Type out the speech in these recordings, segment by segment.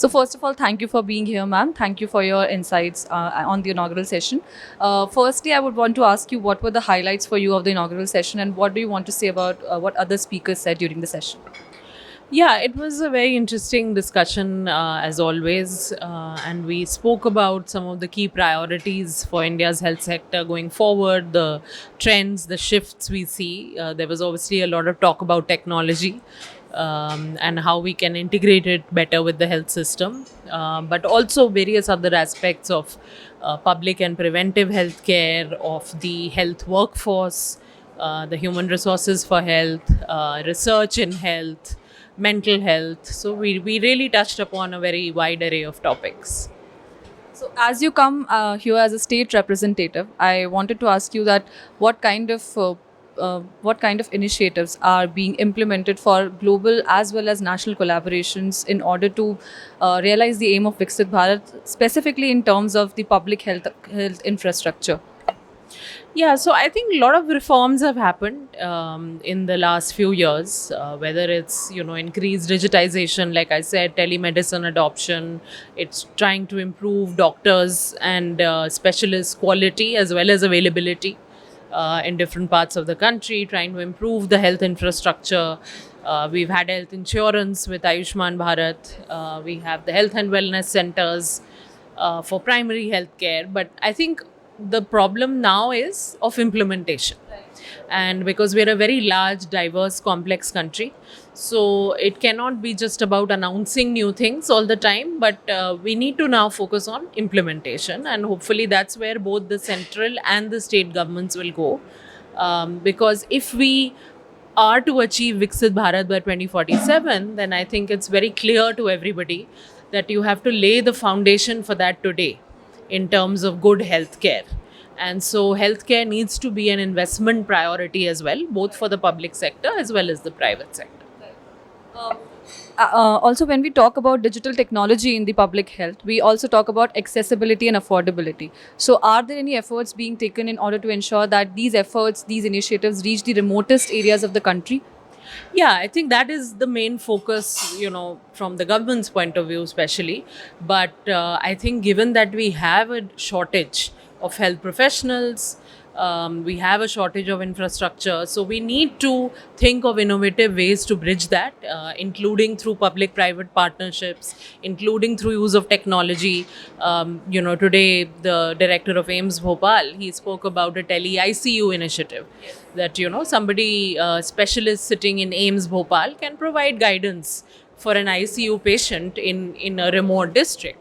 So first of all, thank you for being here, ma'am. Thank you for your insights on the inaugural session. Firstly, I would want to ask you what were the highlights for you of the inaugural session, and what do you want to say about what other speakers said during the session? Yeah, it was a very interesting discussion as always, and we spoke about some of the key priorities for India's health sector going forward, the trends, the shifts we see. There was obviously a lot of talk about technology and how we can integrate it better with the health system, but also various other aspects of public and preventive health care, of the health workforce, the human resources for health, research in health, mental health. So we really touched upon a very wide array of topics. So, as you come here as a state representative, I wanted to ask you that what kind of initiatives are being implemented for global as well as national collaborations in order to realize the aim of Viksit Bharat, specifically in terms of the public health infrastructure. Yeah, so I think a lot of reforms have happened in the last few years, whether it's increased digitization, like I said, telemedicine adoption. It's trying to improve doctors and specialists' quality as well as availability in different parts of the country, trying to improve the health infrastructure. We've had health insurance with Ayushman Bharat. We have the health and wellness centers for primary health care. But I think the problem now is of implementation. And because we're a very large, diverse, complex country, so it cannot be just about announcing new things all the time, but we need to now focus on implementation. And hopefully, that's where both the central and the state governments will go. Because if we are to achieve Viksit Bharat by 2047, then I think it's very clear to everybody that you have to lay the foundation for that today in terms of good healthcare. And so, healthcare needs to be an investment priority as well, both for the public sector as well as the private sector. Also, when we talk about digital technology in the public health, we also talk about accessibility and affordability. So, are there any efforts being taken in order to ensure that these initiatives reach the remotest areas of the country? Yeah, I think that is the main focus, from the government's point of view, especially. But I think given that we have a shortage of health professionals, we have a shortage of infrastructure. So we need to think of innovative ways to bridge that, including through public-private partnerships, including through use of technology. Today the director of AIIMS Bhopal, he spoke about a tele ICU initiative. That somebody specialist sitting in AIIMS Bhopal can provide guidance for an ICU patient in a remote district.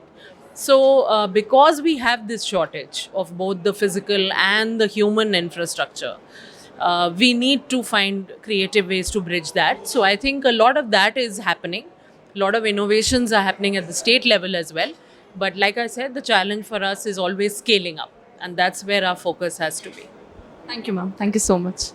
So, because we have this shortage of both the physical and the human infrastructure, we need to find creative ways to bridge that. So, I think a lot of that is happening. A lot of innovations are happening at the state level as well. But, like I said, the challenge for us is always scaling up, and that's where our focus has to be. Thank you, ma'am. Thank you so much.